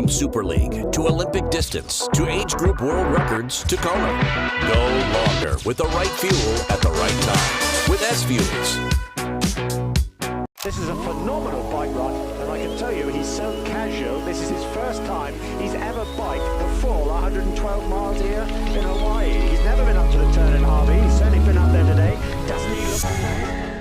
From Super League to Olympic distance to age group world records to Kona. Go longer with the right fuel at the right time with SFuels. This is a phenomenal bike ride, and I can tell you he's so casual. This is his first time he's ever biked the full 112 miles here in Hawaii. He's never been up to the turn in Harvey. He's certainly been up there today. Doesn't he look...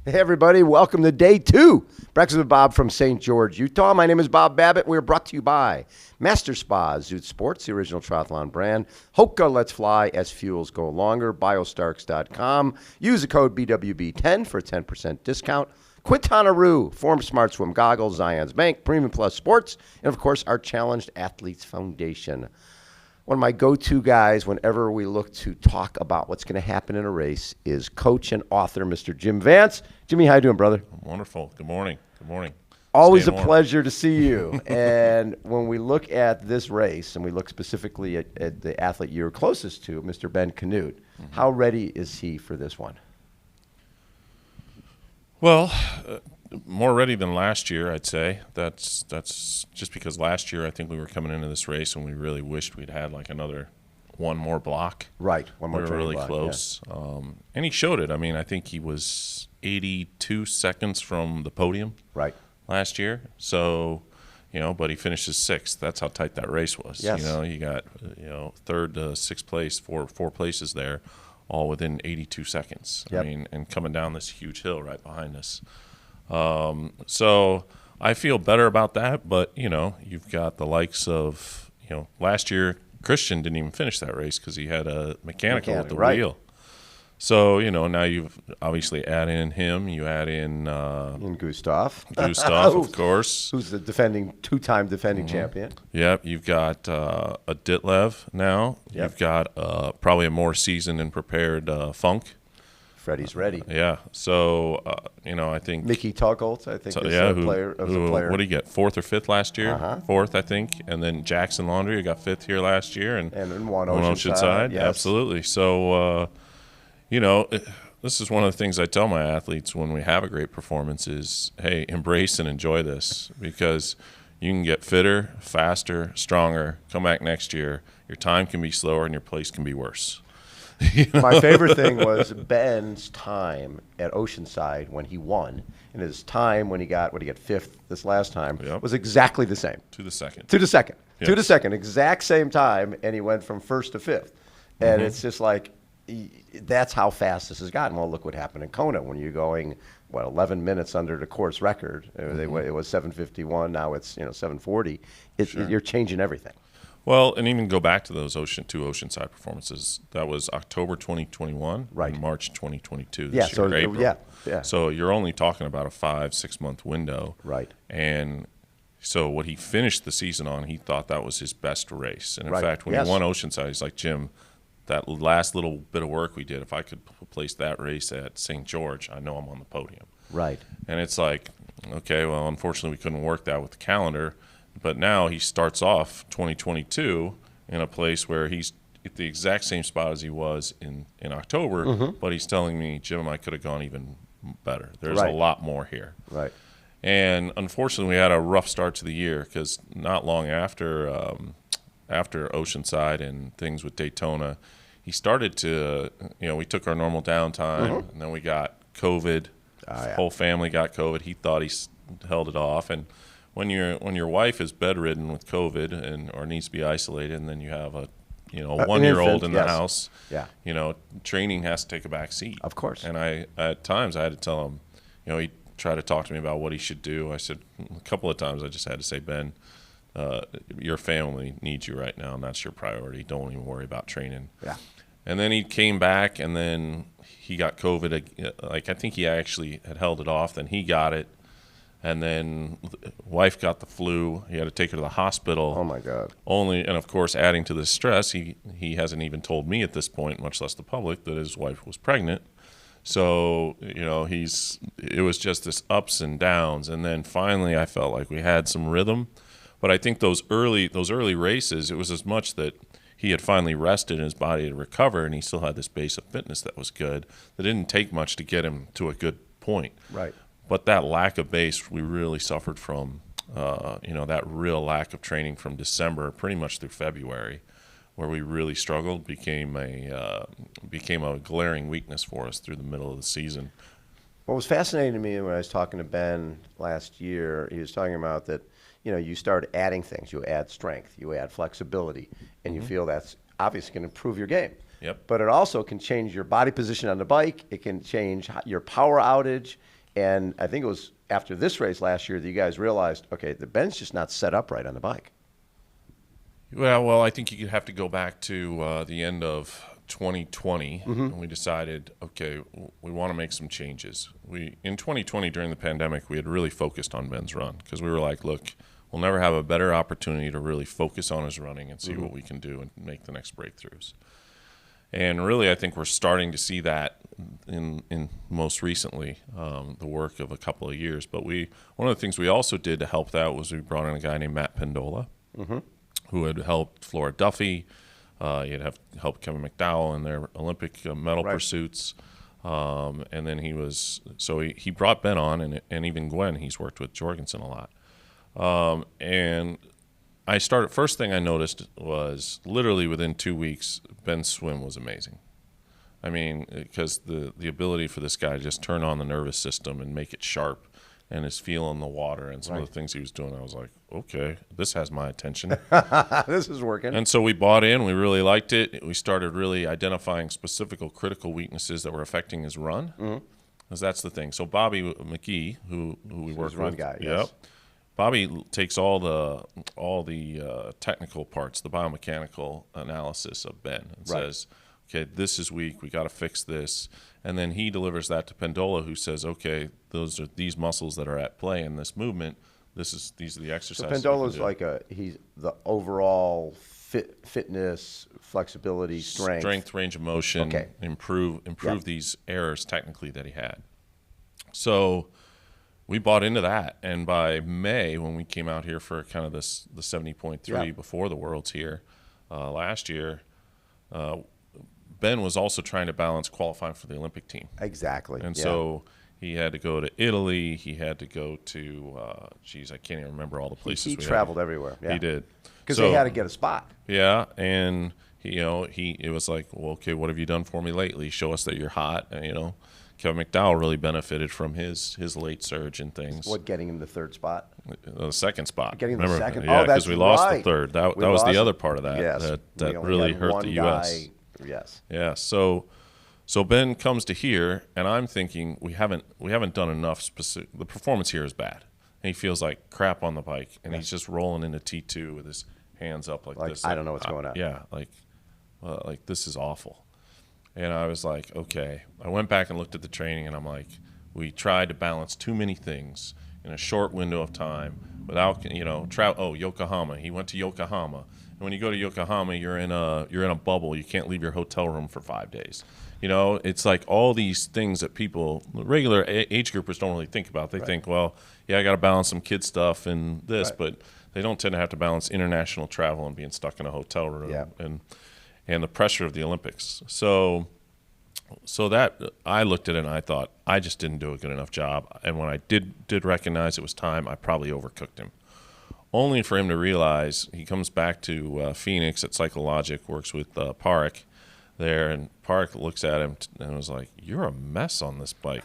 Hey everybody, welcome to day 2. Breakfast with Bob from St. George, Utah. My name is Bob Babbitt. We're brought to you by Master Spa, Zoot Sports, the original triathlon brand. HOKA, Let's Fly, SFuels, Go Longer, Biostarks.com. Use the code BWB10 for a 10% discount. Quintanaroo, Form Smart Swim Goggles, Zions Bank, Premium Plus Sports, and of course our Challenged Athletes Foundation. One of my go-to guys whenever we look to talk about what's going to happen in a race is coach and author, Mr. Jim Vance. Jimmy, how you doing, brother? Wonderful. Good morning. Good morning. Always a pleasure to see you. And when we look at this race, and we look specifically at the athlete you're closest to, Mr. Ben Canute, how ready is he for this one? Well, more ready than last year, I'd say. That's just because last year I think we were coming into this race and we really wished we'd had like one more block. Right, one more. We were really block, close, yeah. And he showed it. I mean, I think he was 82 seconds from the podium. Right. Last year. So, but he finishes 6th. That's how tight that race was. Yes. You got 3rd to 6th place, four places there, all within 82 seconds. Yep. I mean, and coming down this huge hill right behind us. So I feel better about that, but, you've got the likes of, last year Christian didn't even finish that race because he had a mechanical with the wheel. So, now you've obviously add in him. You add in Gustav. Gustav, of course. Who's the two-time defending champion. Yep. You've got a Ditlev now. Yep. You've got probably a more seasoned and prepared Funk. Freddie's ready. Yeah. So, I think Mickey Tugholt, I think, is a player. What did he get? 4th or 5th last year? 4th, I think. And then Jackson Laundry, who got 5th here last year. And one Oceanside. Yes. Absolutely. So, this is one of the things I tell my athletes when we have a great performance is, hey, embrace and enjoy this because you can get fitter, faster, stronger, come back next year. Your time can be slower and your place can be worse. My favorite thing was Ben's time at Oceanside when he won, and his time when he got 5th this last time was exactly the same. To the second. Yes. Exact same time, and he went from 1st to 5th. And it's just like, that's how fast this has gotten. Well, look what happened in Kona when you're going, 11 minutes under the course record. It was 7:51. Now it's 7:40. You're changing everything. Well, and even go back to those two Oceanside performances. That was October 2021 and March 2022 this year, April. Yeah. So you're only talking about a 5-6 month window. Right. And so what he finished the season on, he thought that was his best race. And in fact, when he won Oceanside, he's like, Jim, that last little bit of work we did, if I could place that race at St. George, I know I'm on the podium. Right. And it's like, okay, well, unfortunately we couldn't work that with the calendar. But now he starts off 2022 in a place where he's at the exact same spot as he was in October, but he's telling me, Jim, I could have gone even better. There's a lot more here. Right. And unfortunately, we had a rough start to the year because not long after Oceanside and things with Daytona, he started to, we took our normal downtime, and then we got COVID. His whole family got COVID. He thought he held it off, and when your wife is bedridden with COVID or needs to be isolated, and then you have a 1-year-old in the house, training has to take a back seat. Of course. And at times I had to tell him, he tried to talk to me about what he should do. I said a couple of times I just had to say, Ben, your family needs you right now, and that's your priority. Don't even worry about training. Yeah. And then he came back, and then he got COVID. I think he actually had held it off. Then he got it. And then wife got the flu. He had to take her to the hospital. Oh, my God. And, of course, adding to the stress, he hasn't even told me at this point, much less the public, that his wife was pregnant. So, it was just this ups and downs. And then finally I felt like we had some rhythm. But I think those early races, it was as much that he had finally rested in his body to recover, and he still had this base of fitness that was good. That didn't take much to get him to a good point. Right. But that lack of base, we really suffered from, that real lack of training from December pretty much through February, where we really struggled, became a glaring weakness for us through the middle of the season. What was fascinating to me when I was talking to Ben last year, he was talking about that, you start adding things. You add strength, you add flexibility, and you feel that's obviously going to improve your game. Yep. But it also can change your body position on the bike. It can change your power outage. And I think it was after this race last year that you guys realized, okay, the Ben's just not set up right on the bike. Well, I think you have to go back to the end of 2020, and we decided, okay, we want to make some changes. In 2020, during the pandemic, we had really focused on Ben's run because we were like, look, we'll never have a better opportunity to really focus on his running and see what we can do and make the next breakthroughs. And really, I think we're starting to see that in most recently, the work of a couple of years. But one of the things we also did to help that was we brought in a guy named Matt Pendola, who had helped Flora Duffy. He had helped Kevin McDowell in their Olympic medal pursuits. And then he brought Ben on, and even Gwen, he's worked with Jorgensen a lot. And first thing I noticed was literally within 2 weeks, Ben's swim was amazing. I mean, because the ability for this guy to just turn on the nervous system and make it sharp, and his feel in the water and some of the things he was doing, I was like, okay, this has my attention. This is working. And so we bought in. We really liked it. We started really identifying specific critical weaknesses that were affecting his run, because that's the thing. So Bobby McGee, who we work run with, guy, yes. Bobby takes all the technical parts, the biomechanical analysis of Ben, and says, okay, this is weak. We got to fix this. And then he delivers that to Pendola, who says, okay, these muscles that are at play in this movement. These are the exercises. So Pendola's he's the overall fitness, flexibility, strength, range of motion, improve these errors technically that he had. So we bought into that, and by May, when we came out here for kind of the 70.3 before the Worlds here last year, Ben was also trying to balance qualifying for the Olympic team. Exactly. And so he had to go to Italy. He had to go to, I can't even remember all the places. He traveled everywhere. Yeah. He did. Because they had to get a spot. Yeah, and it was like, well, okay, what have you done for me lately? Show us that you're hot. And, Kevin McDowell really benefited from his late surge and things. What, getting him the third spot? The second spot. Getting the second? Yeah, because we lost the third. That was the other part of that. Yes. That really hurt the U.S. Yes. Yeah. So Ben comes to here, and I'm thinking we haven't done enough specific. The performance here is bad, and he feels like crap on the bike, and he's just rolling into T2 with his hands up like this. I don't know what's going on. Yeah. Like this is awful. And I was like, okay. I went back and looked at the training, and I'm like, we tried to balance too many things in a short window of time without, Yokohama. He went to Yokohama. And when you go to Yokohama, you're in a bubble. You can't leave your hotel room for 5 days. It's like all these things that regular age groupers don't really think about. They think, well, yeah, I got to balance some kid stuff and this, but they don't tend to have to balance international travel and being stuck in a hotel room and the pressure of the Olympics. So that I looked at it and I thought I just didn't do a good enough job. And when I did recognize it was time, I probably overcooked him. Only for him to realize he comes back to Phoenix at Psychologic, works with Park there, and Park looks at him and was like, "You're a mess on this bike."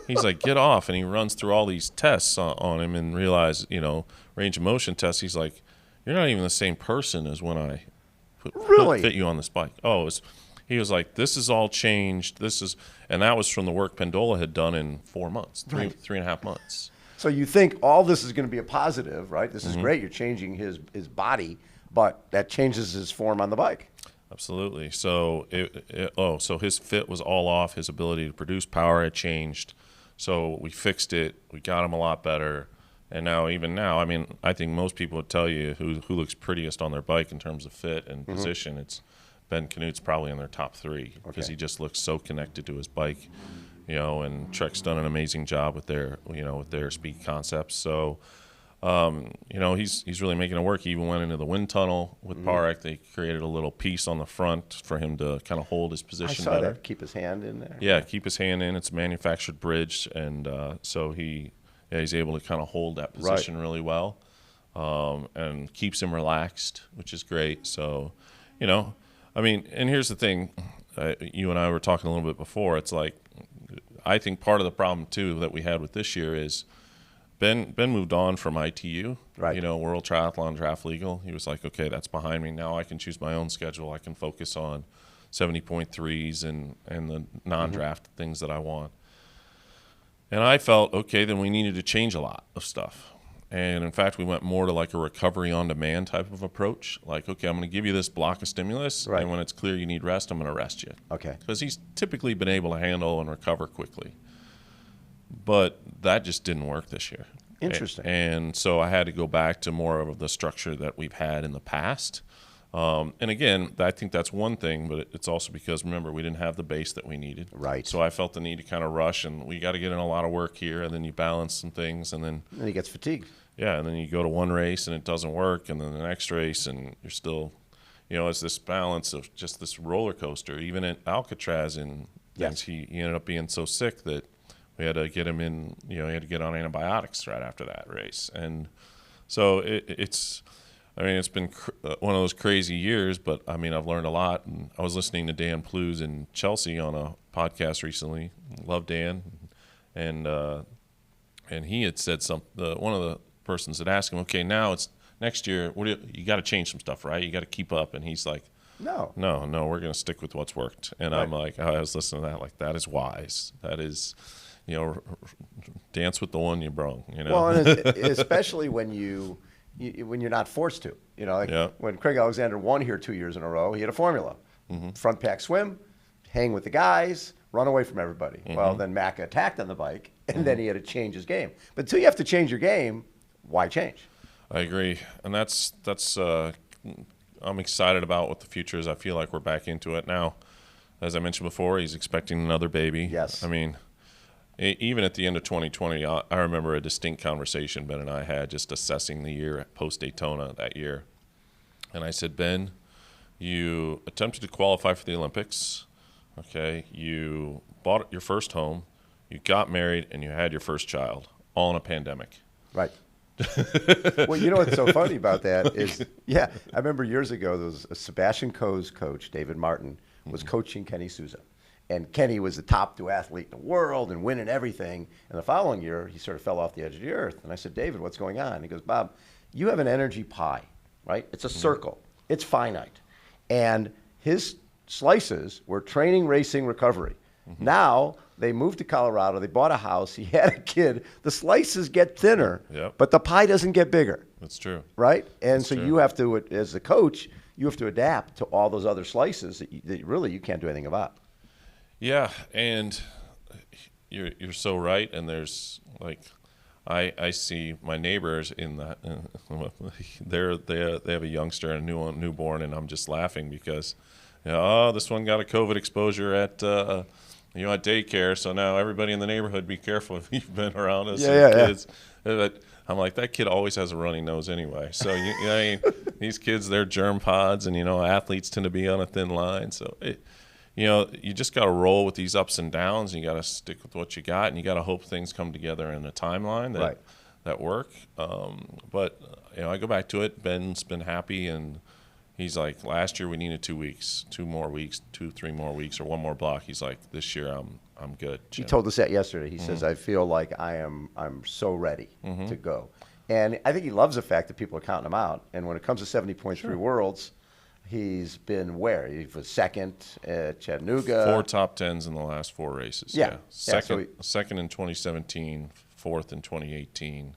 He's like, "Get off!" And he runs through all these tests on him and realize, range of motion tests. He's like, "You're not even the same person as when I fit you on this bike." He was like, "This is all changed. And that was from the work Pendola had done in 4 months, 3.5 months. So you think all this is going to be a positive, right? This is great. You're changing his body, but that changes his form on the bike. Absolutely. So so his fit was all off. His ability to produce power had changed. So we fixed it. We got him a lot better. And even now, I mean, I think most people would tell you who looks prettiest on their bike in terms of fit and position. It's Ben Canute's probably in their top 3 because he just looks so connected to his bike, and Trek's done an amazing job with their, with their speed concepts. So, he's really making it work. He even went into the wind tunnel with Parek. They created a little piece on the front for him to kind of hold his position better. That. Keep his hand in there. Yeah, keep his hand in. It's a manufactured bridge, and so he's able to kind of hold that position really well, and keeps him relaxed, which is great. So, and here's the thing. You and I were talking a little bit before. It's like, I think part of the problem, too, that we had with this year is Ben moved on from ITU, World Triathlon Draft Legal. He was like, okay, that's behind me. Now I can choose my own schedule. I can focus on 70.3s and the non-draft things that I want. And I felt, okay, then we needed to change a lot of stuff. And in fact, we went more to like a recovery on demand type of approach. Like, okay, I'm going to give you this block of stimulus, and when it's clear you need rest, I'm going to rest you. Okay. Because he's typically been able to handle and recover quickly. But that just didn't work this year. Interesting. And so I had to go back to more of the structure that we've had in the past. And again, I think that's one thing, but it's also because, remember, we didn't have the base that we needed. Right. So I felt the need to kind of rush, and we got to get in a lot of work here, and then you balance some things, and then he gets fatigued. Yeah, and then you go to one race, and it doesn't work, and then the next race, and you're still, it's this balance of just this roller coaster. Even at Alcatraz, he ended up being so sick that we had to get him in, he had to get on antibiotics right after that race. And so it's been one of those crazy years, but I've learned a lot. And I was listening to Dan Plews in Chelsea on a podcast recently. Love Dan. And he had said something, one of the persons had asked him, okay, now it's next year, you got to change some stuff, right? You got to keep up. And he's like, No, we're going to stick with what's worked. And I'm like, I was listening to that, like, that is wise. That is, dance with the one you brung, Well, and especially when when you're not forced to, when Craig Alexander won here 2 years in a row, he had a formula: front pack swim, hang with the guys, run away from everybody. Well, then Mac attacked on the bike, and then he had to change his game. But until you have to change your game, why change? I agree, and that's I'm excited about what the future is. I feel like we're back into it now. As I mentioned before, he's expecting another baby. Yes. Even at the end of 2020, I remember a distinct conversation Ben and I had just assessing the year post-Daytona that year. And I said, Ben, you attempted to qualify for the Olympics. Okay, you bought your first home, you got married, and you had your first child, all in a pandemic. Right. Well, what's so funny about that is, I remember years ago, there was a Sebastian Coe's coach, David Martin, was coaching Kenny Souza. And Kenny was the top duathlete in the world and winning everything. And the following year, he sort of fell off the edge of the earth. And I said, David, what's going on? He goes, Bob, you have an energy pie, right? It's a circle. It's finite. And his slices were training, racing, recovery. Now they moved to Colorado. They bought a house. He had a kid. The slices get thinner, but the pie doesn't get bigger. That's true. Right? And so you have to, as a coach, you have to adapt to all those other slices that really you can't do anything about. Yeah, and you're so right. And there's like, I see my neighbors in that they have a youngster and a newborn, and I'm just laughing because, this one got a COVID exposure at at daycare. So now everybody in the neighborhood, be careful if you've been around us kids. But I'm like, that kid always has a runny nose anyway. So these kids, they're germ pods, and athletes tend to be on a thin line. So you just got to roll with these ups and downs, and you got to stick with what you got, and you got to hope things come together in a timeline that work. But I go back to it. Ben's been happy, and he's like, last year we needed 2 weeks, 3 more weeks, or one more block. He's like, this year I'm good. He told us that yesterday. He says, I feel like I'm so ready to go. And I think he loves the fact that people are counting him out. And when it comes to 70.3 Worlds, he's been where? He was second at Chattanooga. 4 top 10s in the last 4 races. Yeah. Second in 2017, 4th in 2018,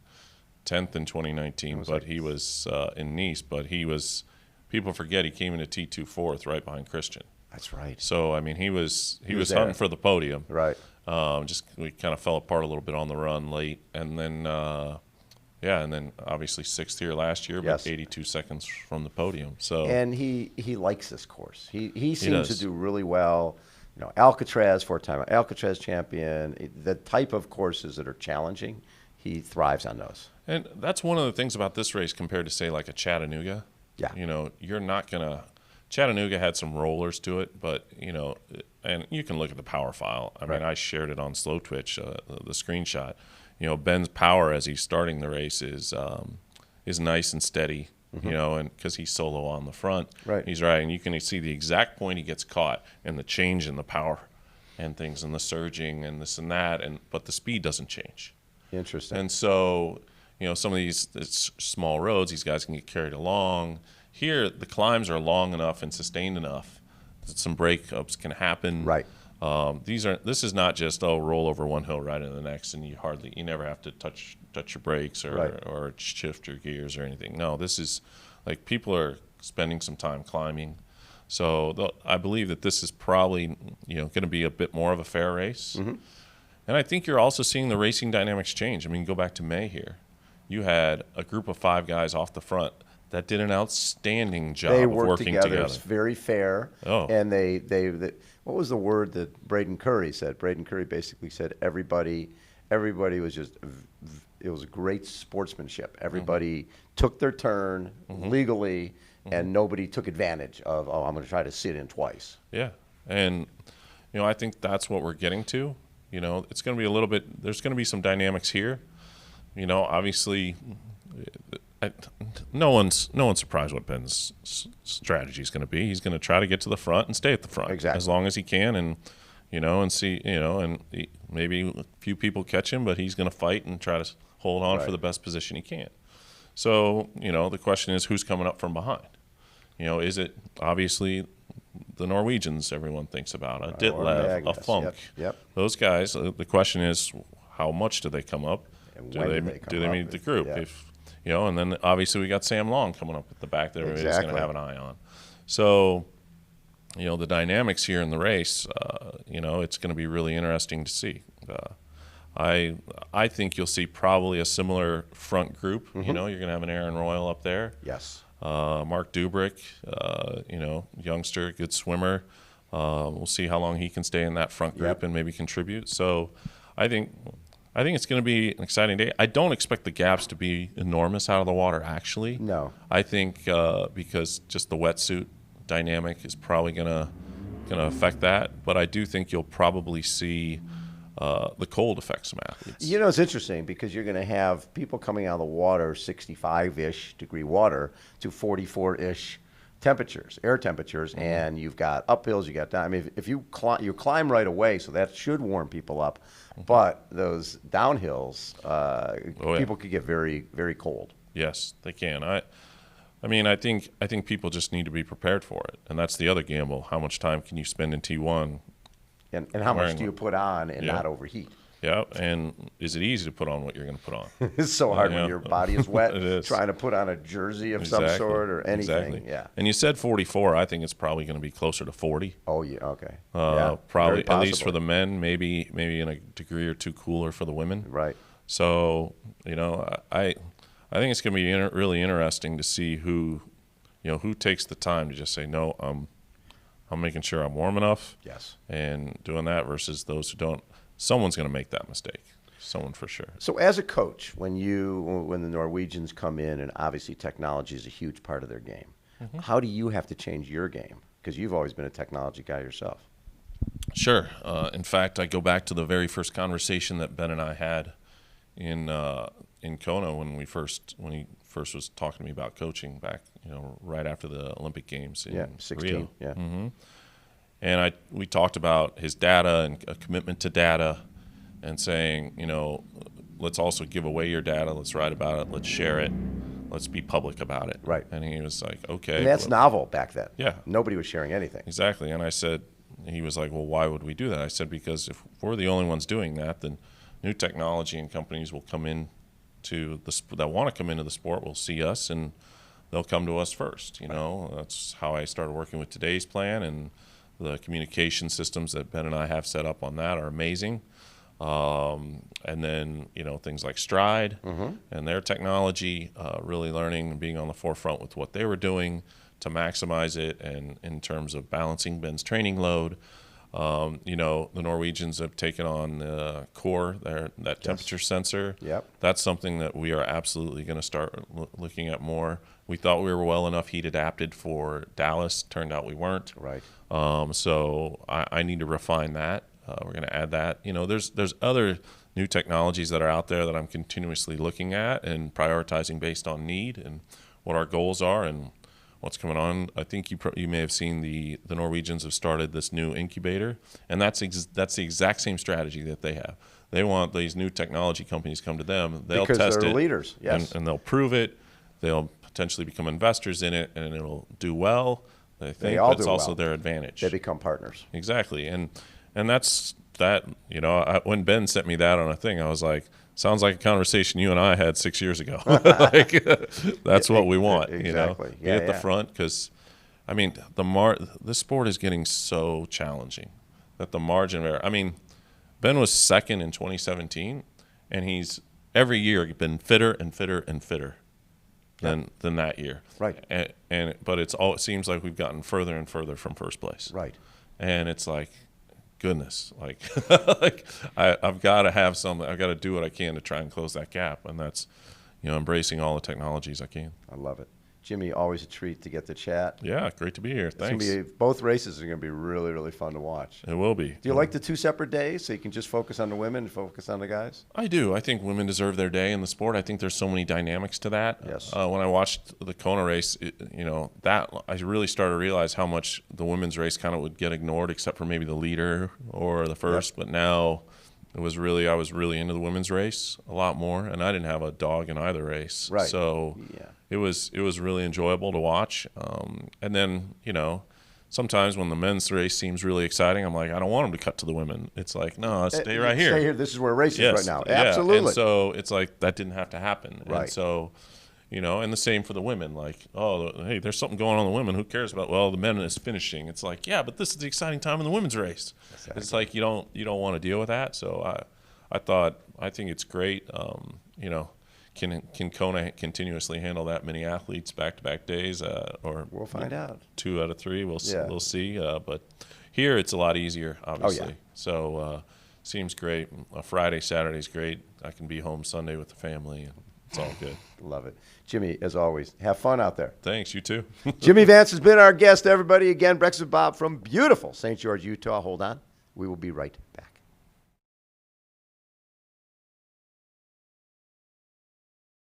10th in 2019. But he was in Nice. But he was, people forget he came into T2 4th right behind Christian. That's right. So, he was hunting for the podium. Right. We kind of fell apart a little bit on the run late. And then, Yeah, and then obviously 6th here last year, Yes. but 82 seconds from the podium. So And he likes this course. He seems to does. do really well. You know, Alcatraz, 4-time Alcatraz champion. The type of courses that are challenging, he thrives on those. And that's one of the things about this race compared to, say, like a Chattanooga. Yeah. You know, you're not going to – Chattanooga had some rollers to it, but, you know, and you can look at the power file. I mean, I shared it on Slow Twitch, the screenshot. You know, Ben's power as he's starting the race is nice and steady, you know, and because he's solo on the front. Right. He's riding. You can see the exact point he gets caught and the change in the power and things and the surging and this and that, but the speed doesn't change. Interesting. And so, you know, some of these small roads, these guys can get carried along. Here, the climbs are long enough and sustained enough that some breakups can happen. Right. This is not just roll over one hill right into the next, and you never have to touch your brakes or shift your gears or anything. No, this is like people are spending some time climbing. So I believe that this is probably going to be a bit more of a fair race. Mm-hmm. And I think you're also seeing the racing dynamics change. I mean, go back to May here. You had a group of 5 guys off the front that did an outstanding job of working together. It's very fair. Oh. And they what was the word that Braden Curry said? Braden Curry basically said everybody was just, it was great sportsmanship. Everybody took their turn legally, and nobody took advantage of, I'm going to try to sit in twice. Yeah. And, you know, I think that's what we're getting to. You know, it's going to be a little bit, there's going to be some dynamics here. You know, obviously, no one's surprised what Ben's strategy is going to be. He's going to try to get to the front and stay at the front as long as he can, and and see, and maybe a few people catch him, but he's going to fight and try to hold on for the best position he can. So, the question is, who's coming up from behind? Is it obviously the Norwegians everyone thinks about, a Ditlev, a Funk? Yep. Those guys, the question is, how much do they come up? And do when they meet the group? Yeah. If and then obviously we got Sam Long coming up at the back that everybody's going to have an eye on. So, the dynamics here in the race, it's going to be really interesting to see. I think you'll see probably a similar front group. You're going to have an Aaron Royal up there. Yes. Mark Dubrick, youngster, good swimmer. We'll see how long he can stay in that front group and maybe contribute. So I think it's going to be an exciting day. I don't expect the gaps to be enormous out of the water, actually. No. I think because just the wetsuit dynamic is probably going to affect that. But I do think you'll probably see the cold affect some athletes. It's interesting because you're going to have people coming out of the water, 65-ish degree water to 44-ish temperatures, air temperatures, and you've got uphills, you got down. I mean, if you climb right away, so that should warm people up. But those downhills, people could get very, very cold. Yes, they can. I mean, I think people just need to be prepared for it, and that's the other gamble. How much time can you spend in T1? And how much do you put on and not overheat? Yeah, and is it easy to put on what you're going to put on? It's so hard when your body is wet. It is. Trying to put on a jersey of some sort or anything. Exactly. Yeah. And you said 44. I think it's probably going to be closer to 40. Oh, yeah. Okay. Probably, at least for the men, maybe in a degree or two cooler for the women. Right. So, I think it's going to be really interesting to see who takes the time to just say, no, I'm making sure I'm warm enough. Yes. And doing that versus those who don't. Someone's going to make that mistake. Someone for sure. So as a coach, when the Norwegians come in, and obviously technology is a huge part of their game, how do you have to change your game? Because you've always been a technology guy yourself. Sure. In fact, I go back to the very first conversation that Ben and I had in Kona when he first was talking to me about coaching back, right after the Olympic Games in 16. Rio. Yeah. Mm-hmm. And we talked about his data and a commitment to data, and saying, let's also give away your data. Let's write about it. Let's share it. Let's be public about it. Right. And he was like, okay. And that's novel back then. Yeah. Nobody was sharing anything. Exactly. And I said, he was like, well, why would we do that? I said, because if we're the only ones doing that, then new technology and companies will come in that want to come into the sport will see us, and they'll come to us first. That's how I started working with Today's Plan, and the communication systems that Ben and I have set up on that are amazing. And then, things like Stride and their technology, really learning and being on the forefront with what they were doing to maximize it, and in terms of balancing Ben's training load. The Norwegians have taken on the core, that temperature sensor. Yep. That's something that we are absolutely going to start looking at more. We thought we were well enough heat adapted for Dallas. Turned out we weren't. Right. So I need to refine that. We're going to add that. There's other new technologies that are out there that I'm continuously looking at and prioritizing based on need and what our goals are and what's coming on. I think you may have seen the Norwegians have started this new incubator, and that's the exact same strategy that they have. They want these new technology companies come to them. They'll because test they're it, leaders, yes, and they'll prove it. They'll potentially become investors in it, and it'll do well. They think, they all but it's do also well. Their advantage. They become partners. Exactly, and that's that. When Ben sent me that on a thing, I was like, sounds like a conversation you and I had 6 years ago. That's what we want. Exactly. Be at the front, because this sport is getting so challenging that the margin of error. Ben was second in 2017, and he's every year been fitter and fitter and fitter than that year. Right. But it seems like we've gotten further and further from first place. Right. And it's like, goodness, I've got to have something. I've got to do what I can to try and close that gap, and that's embracing all the technologies I can. I love it. Jimmy, always a treat to get to chat. Yeah, great to be here. Thanks. Both races are going to be really, really fun to watch. It will be. Do you like the two separate days so you can just focus on the women and focus on the guys? I do. I think women deserve their day in the sport. I think there's so many dynamics to that. Yes. When I watched the Kona race, that I really started to realize how much the women's race kind of would get ignored, except for maybe the leader or the first. Yep. But now I was really into the women's race a lot more, and I didn't have a dog in either race. Right. So it was really enjoyable to watch. And then sometimes when the men's race seems really exciting, I'm like, I don't want them to cut to the women. It's like, no, stay right here. Stay here. This is where race is right now. Yeah. Absolutely. And so it's like that didn't have to happen. Right. And so, and the same for the women. Like, oh, hey, there's something going on in the women. Who cares about? Well, the men is finishing. It's like, yeah, but this is the exciting time in the women's race. Exactly. It's like you don't want to deal with that. So I think it's great. Can Kona continuously handle that many athletes back-to-back days? Or we'll find out. 2 out of 3, we'll see. But here it's a lot easier, obviously. Oh, yeah. So seems great. A Friday, Saturday's great. I can be home Sunday with the family, and it's all good. Love it. Jimmy, as always, have fun out there. Thanks, you too. Jimmy Vance has been our guest, everybody. Again, Breakfast with Bob from beautiful St. George, Utah. Hold on. We will be right back.